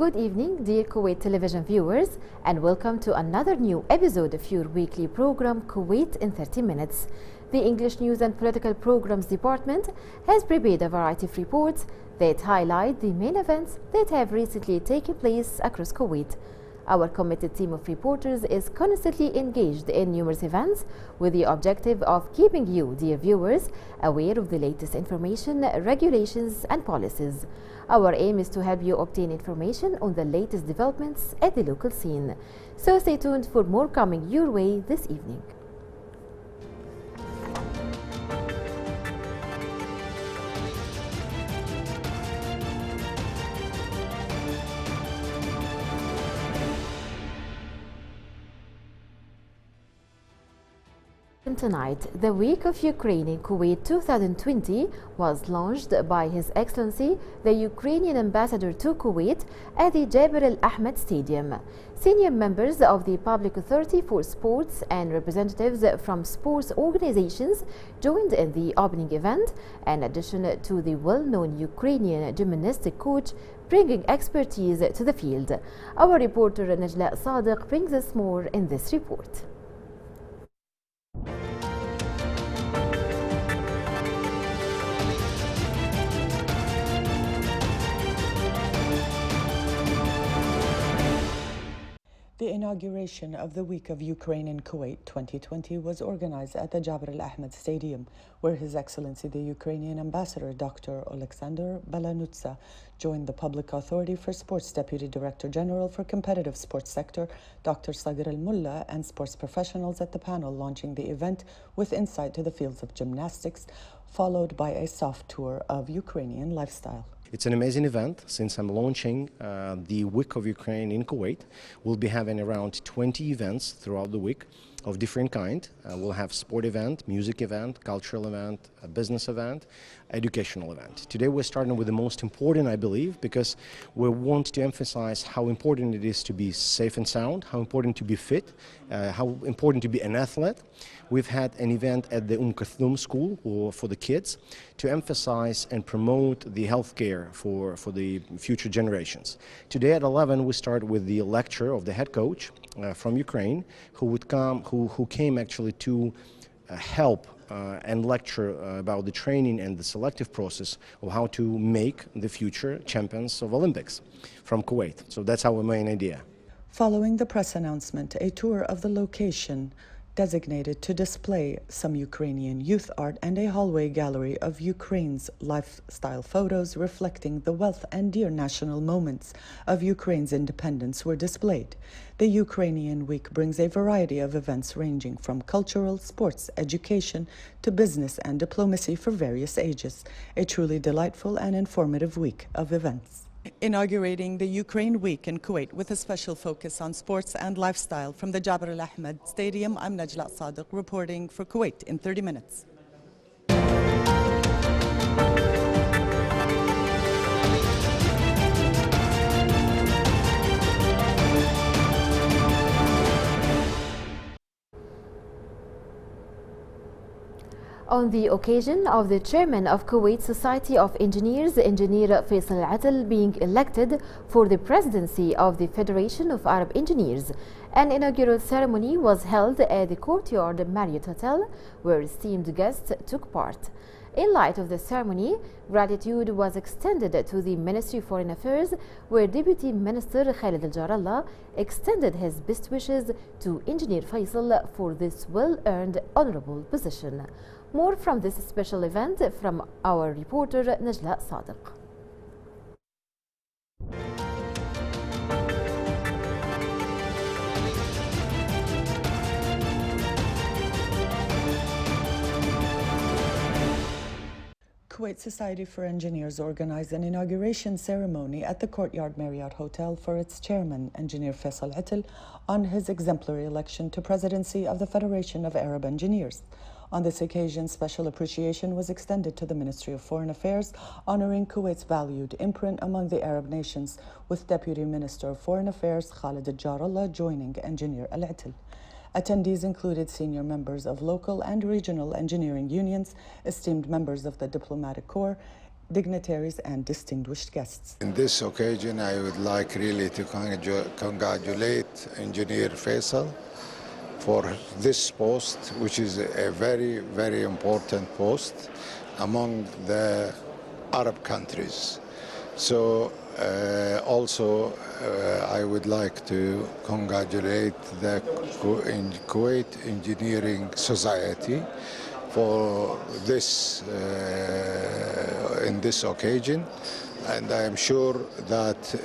Good evening, dear Kuwait television viewers, and welcome to another new episode of your weekly program, Kuwait in 30 Minutes. The English News and Political Programs Department has prepared a variety of reports that highlight the main events that have recently taken place across Kuwait. Our committed team of reporters is constantly engaged in numerous events with the objective of keeping you, dear viewers, aware of the latest information, regulations and policies. Our aim is to help you obtain information on the latest developments at the local scene. So stay tuned for more coming your way this evening. Tonight, the Week of Ukraine in Kuwait 2020 was launched by His Excellency, the Ukrainian Ambassador to Kuwait, at the Jabir Al Ahmed Stadium. Senior members of the Public Authority for Sports and representatives from sports organizations joined in the opening event, in addition to the well-known Ukrainian gymnastic coach bringing expertise to the field. Our reporter Najla Sadiq brings us more in this report. The inauguration of the Week of Ukraine in Kuwait 2020 was organized at the Jabir Al Ahmed Stadium, where His Excellency the Ukrainian Ambassador Dr. Alexander Balanutsa joined the Public Authority for Sports Deputy Director General for Competitive Sports Sector Dr. Sagir Al-Mullah and sports professionals at the panel launching the event with insight to the fields of gymnastics, followed by a soft tour of Ukrainian lifestyle. It's an amazing event. Since I'm launching the Week of Ukraine in Kuwait, we'll be having around 20 events throughout the week of different kind. We'll have sport event, music event, cultural event, a business event, educational event. Today we're starting with the most important, I believe, because we want to emphasize how important it is to be safe and sound, how important to be fit, how important to be an athlete. We've had an event at the Kulthum School for the kids to emphasize and promote the healthcare for the future generations. Today at 11 we start with the lecture of the head coach from Ukraine who came actually to help and lecture about the training and the selective process of how to make the future champions of Olympics from Kuwait. So that's our main idea. Following the press announcement, a tour of the location designated to display some Ukrainian youth art and a hallway gallery of Ukraine's lifestyle photos reflecting the wealth and dear national moments of Ukraine's independence were displayed. The Ukrainian Week brings a variety of events ranging from cultural, sports, education to business and diplomacy for various ages. A truly delightful and informative week of events. Inaugurating the Ukraine Week in Kuwait with a special focus on sports and lifestyle from the Jabir Al Ahmed Stadium, I'm Najla Sadiq reporting for Kuwait in 30 minutes. On the occasion of the chairman of Kuwait Society of Engineers, Engineer Faisal Atel, being elected for the presidency of the Federation of Arab Engineers, an inaugural ceremony was held at the Courtyard Marriott Hotel, where esteemed guests took part. In light of the ceremony, gratitude was extended to the Ministry of Foreign Affairs, where Deputy Minister Khalid Al-Jarallah extended his best wishes to Engineer Faisal for this well-earned honorable position. More from this special event from our reporter Najla Sadiq. Kuwait Society for Engineers organized an inauguration ceremony at the Courtyard Marriott Hotel for its chairman, Engineer Faisal Atel, on his exemplary election to presidency of the Federation of Arab Engineers. On this occasion, special appreciation was extended to the Ministry of Foreign Affairs, honoring Kuwait's valued imprint among the Arab nations, with Deputy Minister of Foreign Affairs Khalid Al-Jarallah joining Engineer Al-Atel. Attendees included senior members of local and regional engineering unions, esteemed members of the diplomatic corps, dignitaries, and distinguished guests. In this occasion, I would like really to congratulate Engineer Faisal for this post, which is a very, very important post among the Arab countries. So also I would like to congratulate the Kuwait Engineering Society for this in this occasion, and I am sure that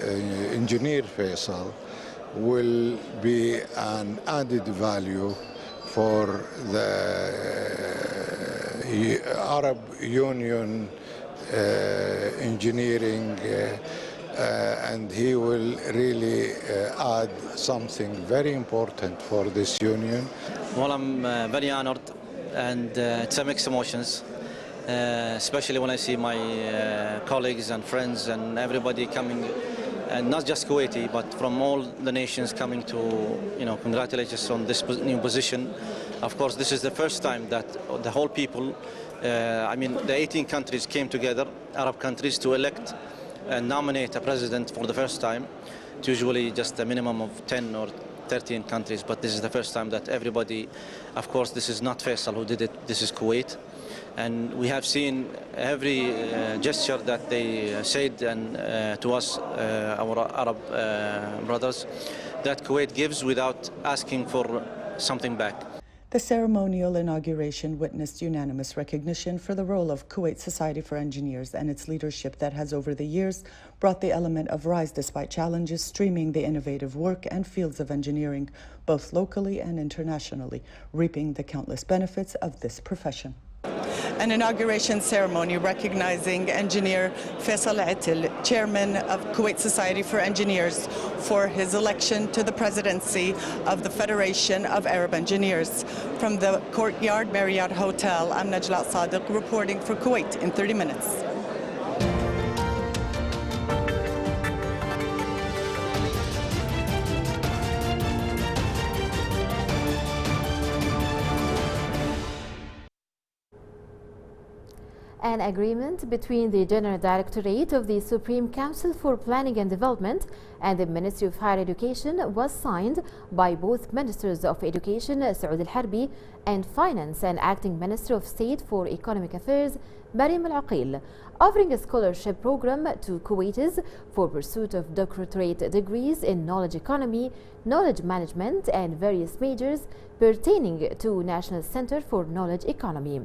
Engineer Faisal will be an added value for the Arab Union engineering, and he will really add something very important for this union. Well, I'm very honored, and it's a mixed emotions, especially when I see my colleagues and friends and everybody coming, and not just Kuwaiti, but from all the nations coming to, congratulate us on this new position. Of course, this is the first time that the whole people, the 18 countries came together, Arab countries, to elect and nominate a president for the first time. It's usually just a minimum of 10 or 13 countries, but this is the first time that everybody, of course, this is not Faisal who did it, this is Kuwait. And we have seen every gesture that they said and to us, our Arab brothers, that Kuwait gives without asking for something back. The ceremonial inauguration witnessed unanimous recognition for the role of Kuwait Society for Engineers and its leadership that has over the years brought the element of rise despite challenges, streaming the innovative work and fields of engineering, both locally and internationally, reaping the countless benefits of this profession. An inauguration ceremony recognizing Engineer Faisal Atil, Chairman of Kuwait Society for Engineers, for his election to the presidency of the Federation of Arab Engineers. From the Courtyard Marriott Hotel, I'm Najla Sadiq reporting for Kuwait in 30 minutes. An agreement between the General Directorate of the Supreme Council for Planning and Development and the Ministry of Higher Education was signed by both Ministers of Education Saud Al-Harbi and Finance and Acting Minister of State for Economic Affairs Maryam Al-Aqil, offering a scholarship program to Kuwaitis for pursuit of doctorate degrees in knowledge economy, knowledge management and various majors pertaining to National Center for Knowledge Economy.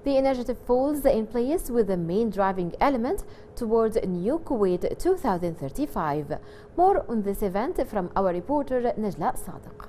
The initiative falls in place with the main driving element towards New Kuwait 2035. More on this event from our reporter Najla Sadiq.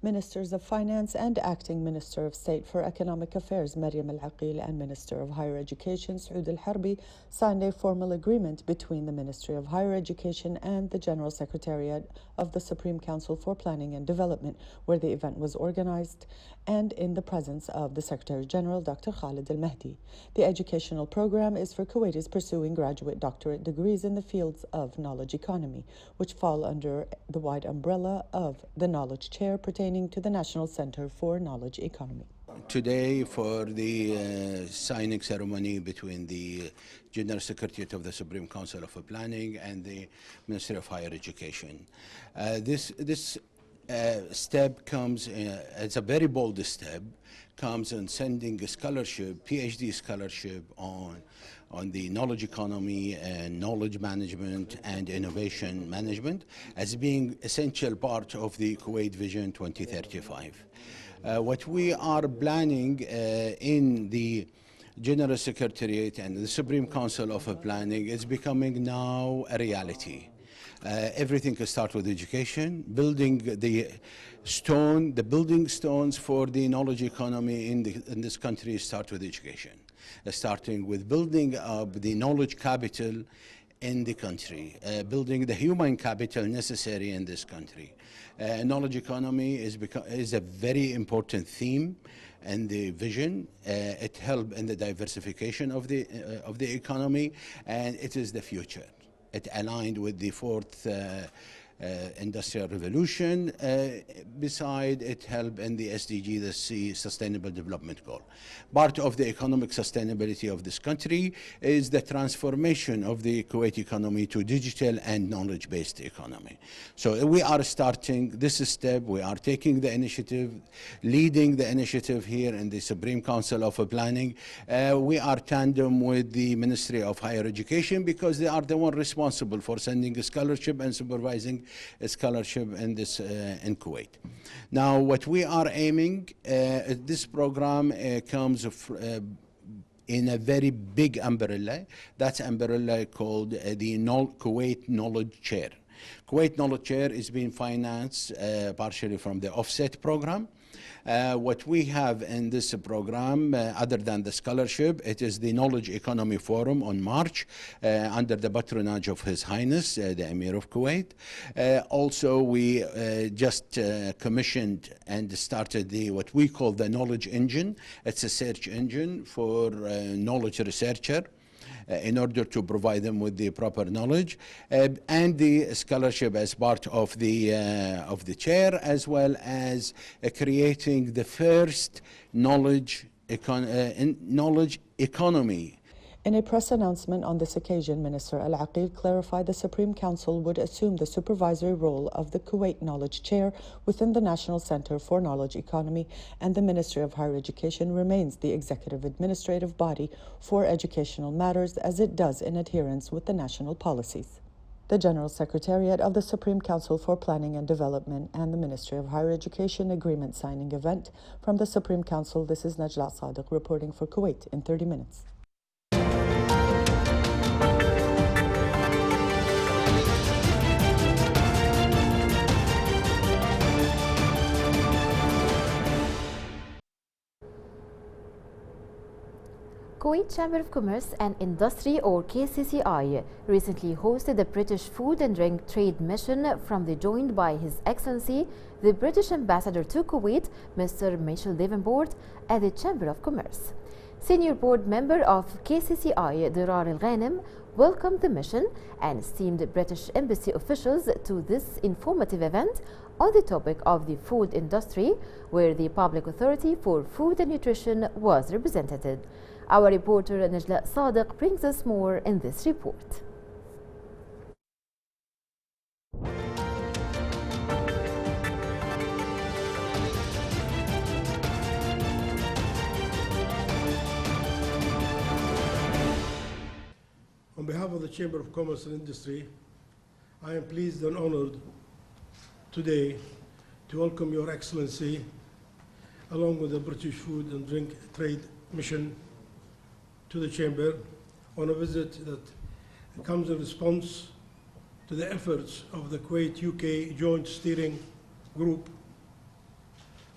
Ministers of Finance and Acting Minister of State for Economic Affairs Maryam Al-Aqil and Minister of Higher Education Saud Al-Harbi signed a formal agreement between the Ministry of Higher Education and the General Secretariat of the Supreme Council for Planning and Development, where the event was organized, and in the presence of the Secretary General Dr. Khalid Al-Mahdi. The educational program is for Kuwaitis pursuing graduate doctorate degrees in the fields of knowledge economy, which fall under the wide umbrella of the Knowledge Chair pertaining to the National Center for Knowledge Economy. Today, for the signing ceremony between the General Secretariat of the Supreme Council of Planning and the Ministry of Higher Education. This step comes, it's a very bold step, comes in sending a scholarship, PhD scholarship on the knowledge economy and knowledge management and innovation management as being essential part of the Kuwait Vision 2035. What we are planning in the General Secretariat and the Supreme Council of Planning is becoming now a reality. Everything can start with education, building the building stones for the knowledge economy in this country start with education. Starting with building up the knowledge capital in the country, building the human capital necessary in this country. Knowledge economy is a very important theme and the vision. It helps in the diversification of the economy, and it is the future. It aligned with the fourth industrial revolution. Beside, it helped in the SDG, the Sustainable Development Goal. Part of the economic sustainability of this country is the transformation of the Kuwait economy to digital and knowledge-based economy. So we are starting this step. We are taking the initiative, leading the initiative here in the Supreme Council of Planning. We are tandem with the Ministry of Higher Education because they are the one responsible for sending a scholarship and supervising a scholarship in this in Kuwait. Now, what we are aiming, this program comes in a very big umbrella. That umbrella called the Kuwait Knowledge Chair. Kuwait Knowledge Chair is being financed partially from the offset program. What we have in this program, other than the scholarship, it is the Knowledge Economy Forum on March under the patronage of His Highness, the Emir of Kuwait. Also, we just commissioned and started what we call the Knowledge Engine. It's a search engine for knowledge researcher, in order to provide them with the proper knowledge, and the scholarship as part of the chair, as well as creating the first knowledge economy. In a press announcement on this occasion, Minister Al-Aqil clarified the Supreme Council would assume the supervisory role of the Kuwait Knowledge Chair within the National Center for Knowledge Economy, and the Ministry of Higher Education remains the executive administrative body for educational matters as it does in adherence with the national policies. The General Secretariat of the Supreme Council for Planning and Development and the Ministry of Higher Education agreement signing event. From the Supreme Council, this is Najla Sadiq reporting for Kuwait in 30 minutes. Kuwait Chamber of Commerce and Industry, or KCCI, recently hosted the British Food and Drink Trade Mission joined by His Excellency, the British Ambassador to Kuwait, Mr. Michel Davenport, at the Chamber of Commerce. Senior board member of KCCI, Dirar Al-Ghanem, welcomed the mission and esteemed British Embassy officials to this informative event on the topic of the food industry, where the Public Authority for Food and Nutrition was represented. Our reporter Najla Sadiq brings us more in this report. On behalf of the Chamber of Commerce and Industry, I am pleased and honored today to welcome Your Excellency, along with the British Food and Drink Trade Mission, to the Chamber on a visit that comes in response to the efforts of the Kuwait-UK Joint Steering Group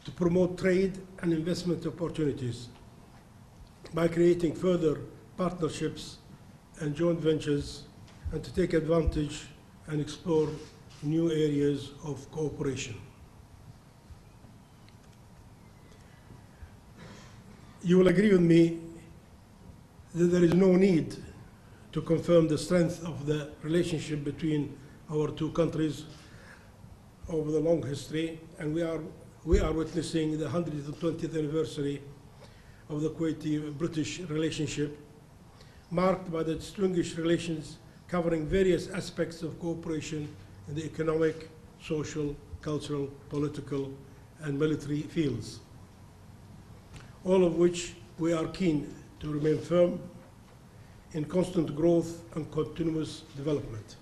to promote trade and investment opportunities by creating further partnerships and joint ventures, and to take advantage and explore new areas of cooperation. You will agree with me that there is no need to confirm the strength of the relationship between our two countries over the long history, and we are witnessing the 120th anniversary of the Kuwaiti-British relationship, marked by the distinguished relations covering various aspects of cooperation in the economic, social, cultural, political, and military fields, all of which we are keen to remain firm in constant growth and continuous development.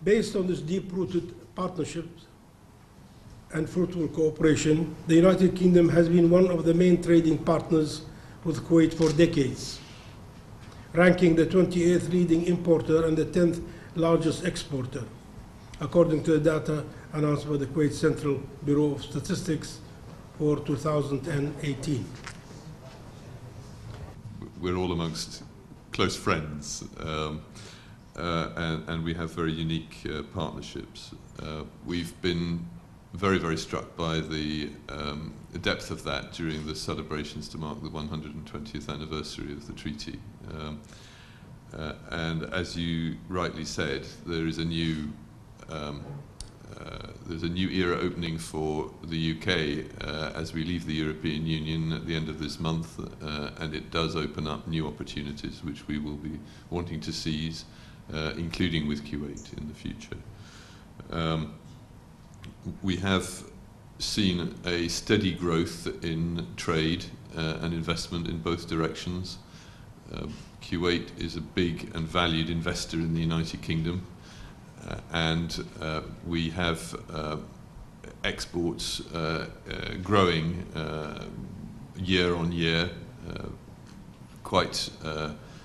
Based on this deep-rooted partnership and fruitful cooperation, the United Kingdom has been one of the main trading partners with Kuwait for decades, ranking the 28th leading importer and the 10th largest exporter, according to the data announced by the Kuwait Central Bureau of Statistics for 2018. We're all amongst close friends, and we have very unique partnerships. We've been very, very struck by the depth of that during the celebrations to mark the 120th anniversary of the treaty. And as you rightly said, there is a new there's a new era opening for the UK as we leave the European Union at the end of this month, and it does open up new opportunities which we will be wanting to seize, including with Kuwait in the future. We have seen a steady growth in trade and investment in both directions. Kuwait is a big and valued investor in the United Kingdom, and we have exports growing year on year quite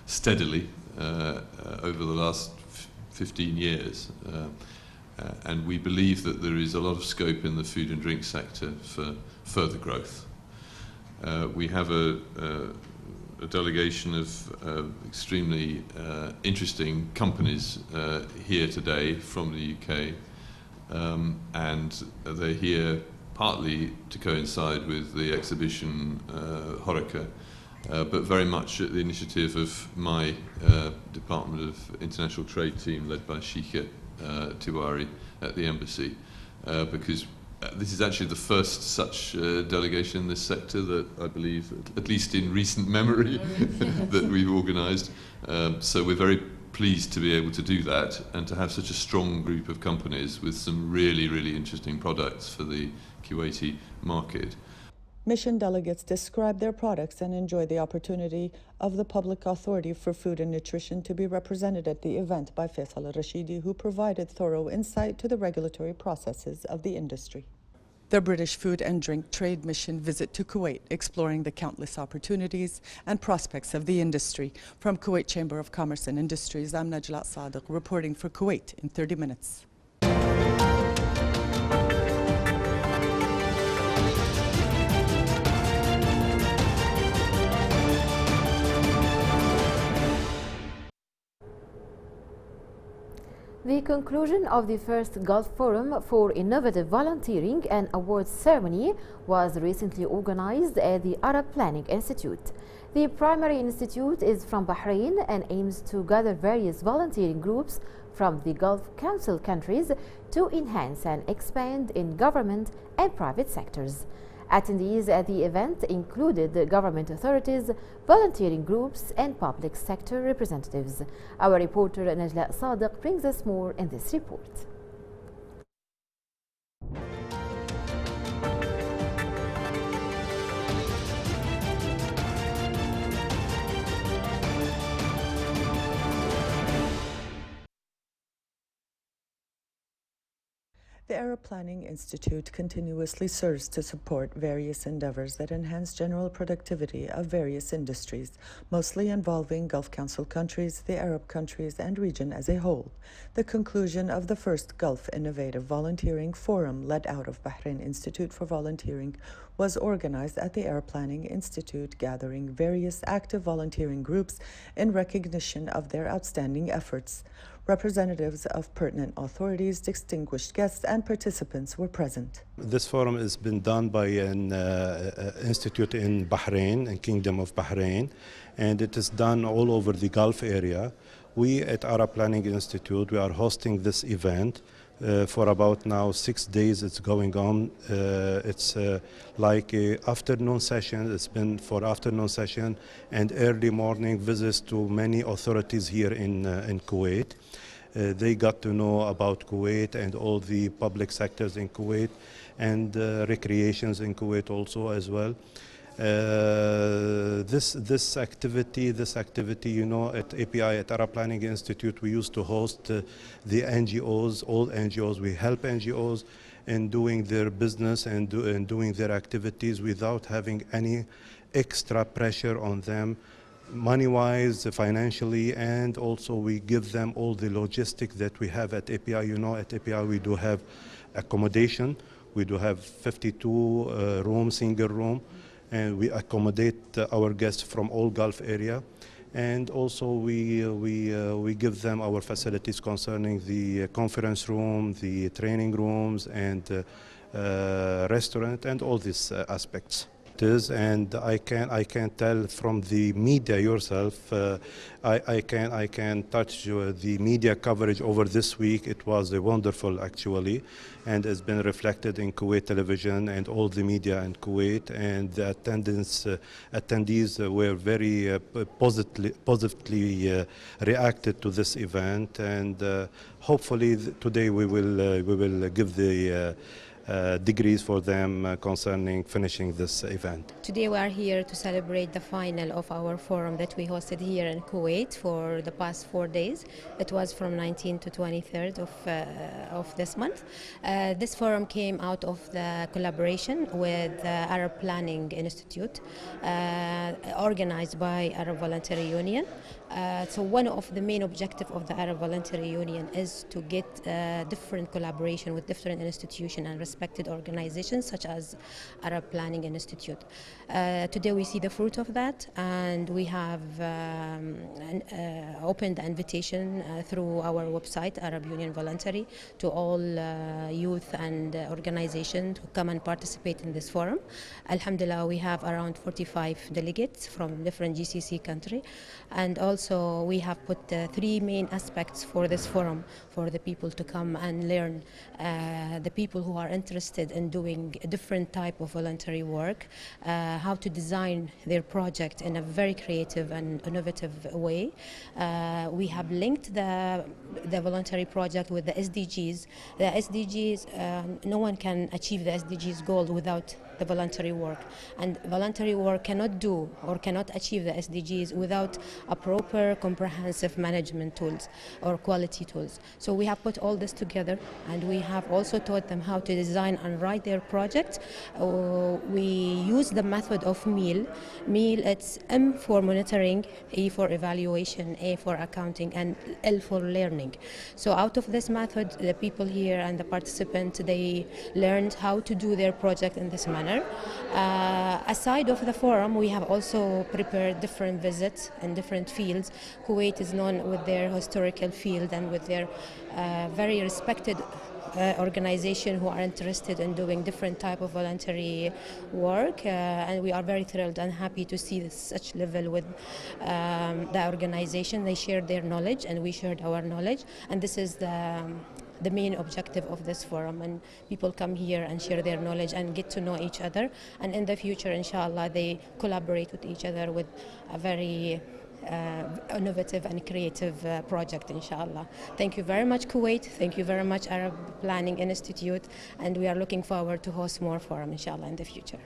steadily over the last 15 years. And we believe that there is a lot of scope in the food and drink sector for further growth. We have a delegation of extremely interesting companies here today from the UK, and they're here partly to coincide with the exhibition Horeca, but very much at the initiative of my Department of International Trade team led by Shika Tiwari at the embassy, because this is actually the first such delegation in this sector that I believe, at least in recent memory, that we've organised. So we're very pleased to be able to do that and to have such a strong group of companies with some really, really interesting products for the Kuwaiti market. Mission delegates described their products and enjoyed the opportunity of the Public Authority for Food and Nutrition to be represented at the event by Faisal al-Rashidi, who provided thorough insight to the regulatory processes of the industry. The British Food and Drink Trade Mission visit to Kuwait, exploring the countless opportunities and prospects of the industry. From Kuwait Chamber of Commerce and Industries, I'm Najla Sadiq, reporting for Kuwait in 30 minutes. The conclusion of the first Gulf Forum for Innovative Volunteering and Awards ceremony was recently organized at the Arab Planning Institute. The primary institute is from Bahrain and aims to gather various volunteering groups from the Gulf Council countries to enhance and expand in government and private sectors. Attendees at the event included the government authorities, volunteering groups, and public sector representatives. Our reporter Najla Sadiq brings us more in this report. The Arab Planning Institute continuously serves to support various endeavors that enhance general productivity of various industries, mostly involving Gulf Council countries, the Arab countries, and region as a whole. The conclusion of the first Gulf Innovative Volunteering Forum, led out of Bahrain Institute for Volunteering, was organized at the Arab Planning Institute, gathering various active volunteering groups in recognition of their outstanding efforts. Representatives of pertinent authorities, distinguished guests, and participants were present. This forum has been done by an institute in Bahrain, in Kingdom of Bahrain, and it is done all over the Gulf area. We at Arab Planning Institute, we are hosting this event for about now 6 days. It's going on. It's like a afternoon session. It's been for afternoon session and early morning visits to many authorities here in Kuwait. They got to know about Kuwait and all the public sectors in Kuwait and recreations in Kuwait also as well. This activity, you know, at API, at Arab Planning Institute, we used to host the NGOs, all NGOs. We help NGOs in doing their business and doing their activities without having any extra pressure on them, money-wise, financially, and also we give them all the logistics that we have at API. You know, at API we do have accommodation. We do have 52 rooms, single room, and we accommodate our guests from all Gulf area. And also we give them our facilities concerning the conference room, the training rooms, and restaurant, and all these aspects. And I can tell from the media yourself. I can touch the media coverage over this week. It was wonderful actually, and it's been reflected in Kuwait television and all the media in Kuwait. And the attendees were very positively reacted to this event. And hopefully today we will give the degrees for them concerning finishing this event. Today we are here to celebrate the final of our forum that we hosted here in Kuwait for the past 4 days. It was from 19th to 23rd of this month. This forum came out of the collaboration with the Arab Planning Institute, organized by Arab Voluntary Union. So one of the main objectives of the Arab Voluntary Union is to get different collaboration with different institutions and respected organizations such as Arab Planning Institute. Today we see the fruit of that, and we have opened the invitation through our website, Arab Union Voluntary, to all youth and organizations to come and participate in this forum. Alhamdulillah, we have around 45 delegates from different GCC countries, and also we have put 3 main aspects for this forum for the people to come and learn. The people who are interested in doing a different type of voluntary work, how to design their project in a very creative and innovative way. We have linked the voluntary project with the SDGs. The SDGs, no one can achieve the SDGs goal without the voluntary work, and voluntary work cannot do or cannot achieve the SDGs without a proper comprehensive management tools or quality tools. So we have put all this together, and we have also taught them how to design and write their project. We use the method of MEAL. MEAL, it's M for monitoring, E for evaluation, A for accounting, and L for learning. So out of this method, the people here and the participants, they learned how to do their project in this manner. Aside of the forum, we have also prepared different visits in different fields. Kuwait is known with their historical field and with their very respected organization who are interested in doing different type of voluntary work, and we are very thrilled and happy to see such level with the organization. They shared their knowledge and we shared our knowledge, and this is the main objective of this forum, and people come here and share their knowledge and get to know each other, and in the future inshallah they collaborate with each other with a very innovative and creative project, inshallah. Thank you very much, Kuwait. Thank you very much, Arab Planning Institute, and we are looking forward to host more forum, inshallah, in the future.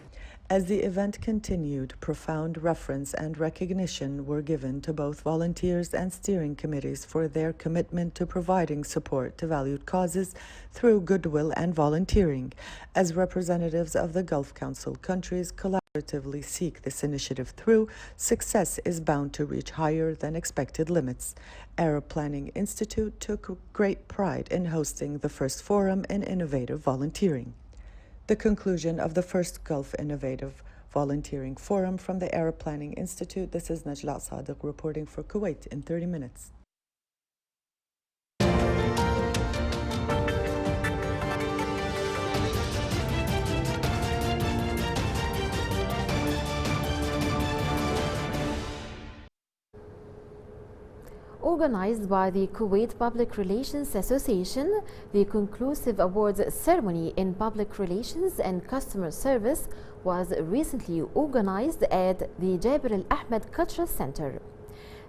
As the event continued, profound reference and recognition were given to both volunteers and steering committees for their commitment to providing support to valued causes through goodwill and volunteering. As representatives of the Gulf Council countries collaboratively seek this initiative through, success is bound to reach higher than expected limits. Arab Planning Institute took great pride in hosting the first forum in innovative volunteering. The conclusion of the first Gulf Innovative Volunteering Forum from the Arab Planning Institute. This is Najla Sadiq reporting for Kuwait in 30 minutes. Organized by the Kuwait Public Relations Association, the conclusive awards ceremony in public relations and customer service was recently organized at the Jabir Al Ahmed Cultural Center.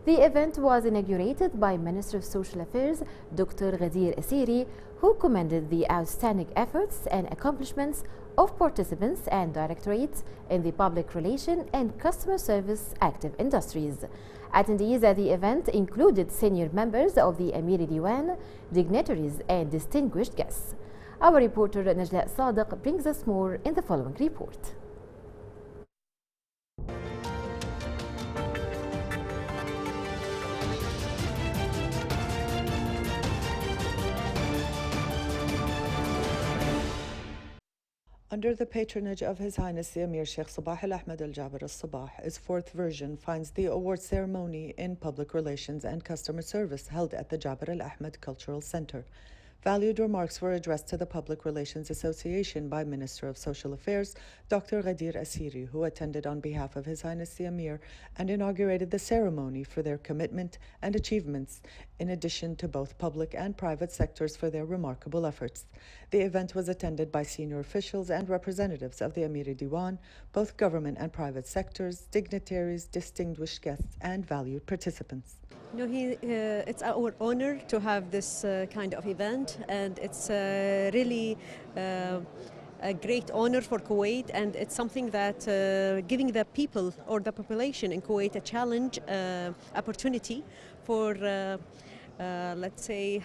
The event was inaugurated by Minister of Social Affairs Dr. Ghadir Asiri, who commended the outstanding efforts and accomplishments of participants and directorates in the public relation and customer service active industries. Attendees at the event included senior members of the Amiri Diwan, dignitaries and distinguished guests. Our reporter Najla Sadiq brings us more in the following report. Under the patronage of His Highness the Emir Sheikh Sabah Al Ahmed Al Jaber Al Sabah, its fourth version finds the award ceremony in public relations and customer service held at the Jaber Al Ahmed Cultural Center. Valued remarks were addressed to the Public Relations Association by Minister of Social Affairs, Dr. Ghadir Asiri, who attended on behalf of His Highness the Emir and inaugurated the ceremony for their commitment and achievements, in addition to both public and private sectors for their remarkable efforts. The event was attended by senior officials and representatives of the Amiri Diwan, both government and private sectors, dignitaries, distinguished guests, and valued participants. It's our honor to have this kind of event, and it's really a great honor for Kuwait, and it's something that giving the people or the population in Kuwait a challenge, opportunity for let's say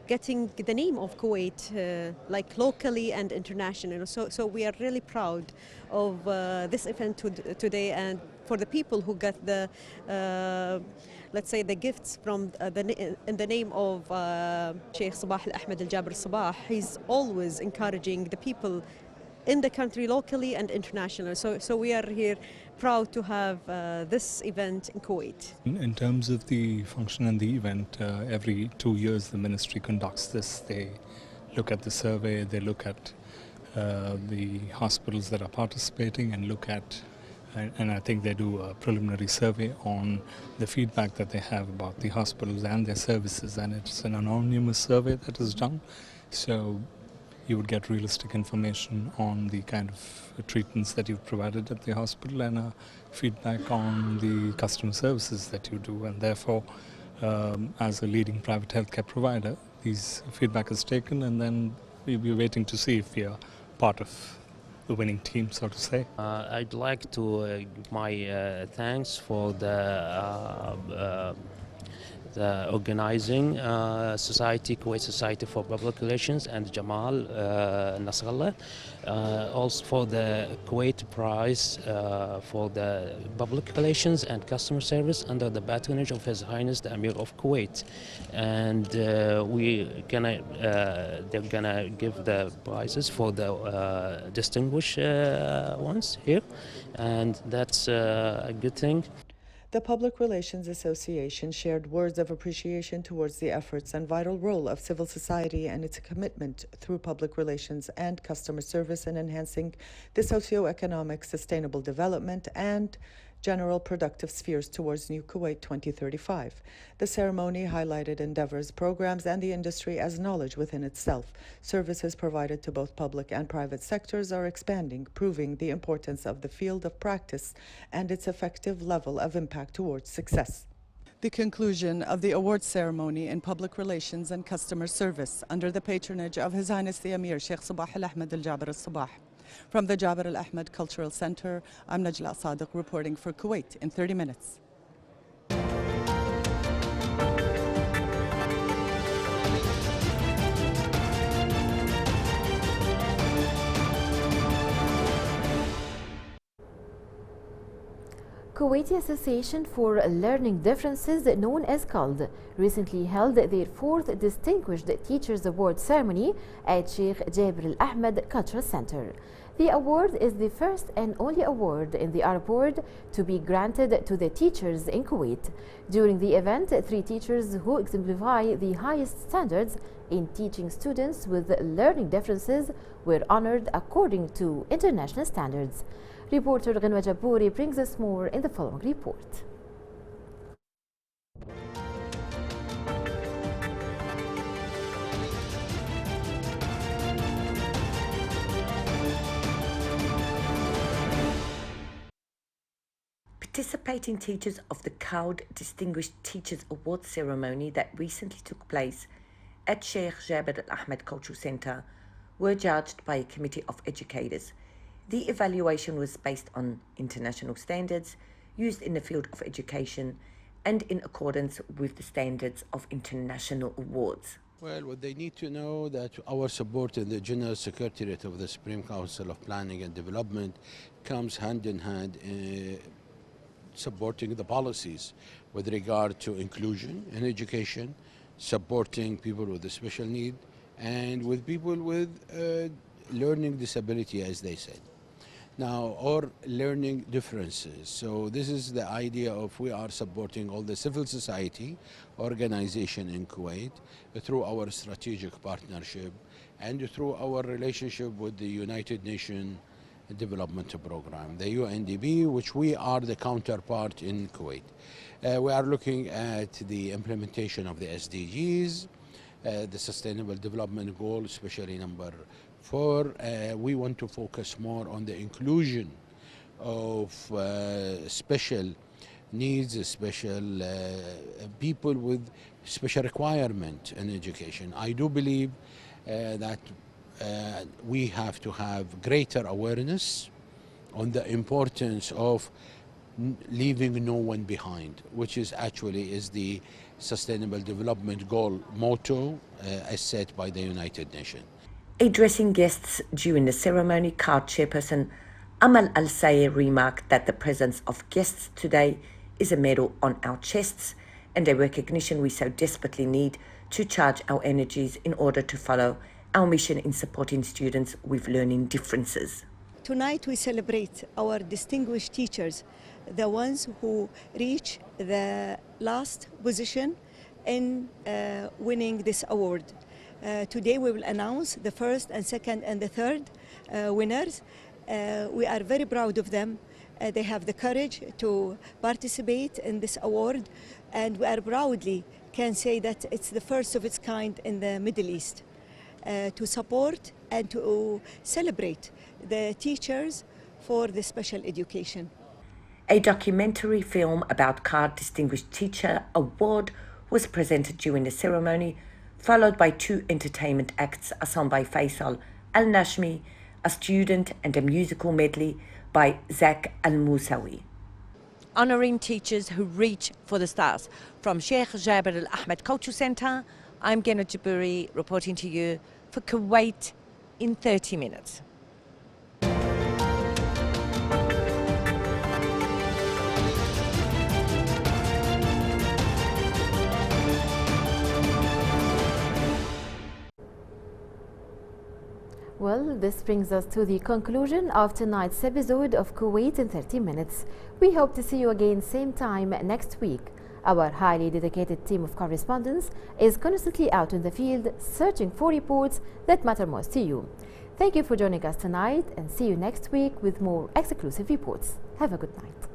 getting the name of Kuwait like locally and internationally. So we are really proud of this event today, and for the people who got the let's say the gifts from in the name of Sheikh Sabah Al Ahmed Al Jaber Sabah. He's always encouraging the people in the country locally and internationally. So we are here proud to have this event in Kuwait. In terms of the function and the event, every 2 years the ministry conducts this. They look at the survey, they look at the hospitals that are participating and look at, and I think they do a preliminary survey on the feedback that they have about the hospitals and their services, and it's an anonymous survey that is done. So you would get realistic information on the kind of treatments that you've provided at the hospital and feedback on the customer services that you do. And therefore, as a leading private healthcare provider, these feedback is taken, and then we'll be waiting to see if we are part of the winning team, so to say. I'd like to give my thanks for the organizing society, Kuwait Society for Public Relations, and Jamal Nasrallah, also for the Kuwait Prize for the Public Relations and Customer Service under the patronage of His Highness the Emir of Kuwait, and they're gonna give the prizes for the distinguished ones here, and that's a good thing. The Public Relations Association shared words of appreciation towards the efforts and vital role of civil society and its commitment through public relations and customer service in enhancing the socio-economic sustainable development and general productive spheres towards New Kuwait 2035. The ceremony highlighted endeavors, programs, and the industry as knowledge within itself. Services provided to both public and private sectors are expanding, proving the importance of the field of practice and its effective level of impact towards success. The conclusion of the awards ceremony in public relations and customer service under the patronage of His Highness the Emir Sheikh Sabah Al Ahmed Al Jaber Al Sabah. From the Jaber Al Ahmed Cultural Center, I'm Najla Sadiq reporting for Kuwait in 30 minutes. Kuwaiti Association for Learning Differences, known as KALD, recently held their fourth Distinguished Teachers Award ceremony at Sheikh Jaber Al Ahmed Cultural Center. The award is the first and only award in the Arab world to be granted to the teachers in Kuwait. During the event, 3 teachers who exemplify the highest standards in teaching students with learning differences were honored according to international standards. Reporter Ghanwa Jabouri brings us more in the following report. Participating teachers of the KALD Distinguished Teachers Award ceremony that recently took place at Sheikh Jaber Al Ahmed Cultural Center were judged by a committee of educators. The evaluation was based on international standards used in the field of education and in accordance with the standards of international awards. Well, what they need to know that our support in the General Secretariat of the Supreme Council of Planning and Development comes hand in hand supporting the policies with regard to inclusion in education, supporting people with a special need, and with people with learning disability, as they said. Now, or learning differences. So this is the idea of we are supporting all the civil society organization in Kuwait through our strategic partnership and through our relationship with the United Nations Development Program, the UNDP, which we are the counterpart in Kuwait. We are looking at the implementation of the SDGs, the Sustainable Development Goal, especially number 4. We want to focus more on the inclusion of special needs, special people with special requirement in education. I do believe that we have to have greater awareness on the importance of leaving no one behind, which is actually the Sustainable Development Goal motto as set by the United Nations. Addressing guests during the ceremony, CARD chairperson Amal Al-Sayed remarked that the presence of guests today is a medal on our chests and a recognition we so desperately need to charge our energies in order to follow our mission in supporting students with learning differences. Tonight we celebrate our distinguished teachers, the ones who reach the last position in winning this award. Today we will announce the first and second and the third winners. We are very proud of them. They have the courage to participate in this award, and we are proudly can say that it's the first of its kind in the Middle East. To support and to celebrate the teachers for the special education. A documentary film about CARD Distinguished Teacher Award was presented during the ceremony, followed by 2 entertainment acts, a song by Faisal Al-Nashmi, a student, and a musical medley by Zak Al-Musawi. Honouring teachers who reach for the stars. From Sheikh Jabir Al-Ahmed Cultural Centre, I'm Gena Jaburi reporting to you for Kuwait in 30 minutes. Well, this brings us to the conclusion of tonight's episode of Kuwait in 30 minutes. We hope to see you again same time next week. Our highly dedicated team of correspondents is constantly out in the field searching for reports that matter most to you. Thank you for joining us tonight and see you next week with more exclusive reports. Have a good night.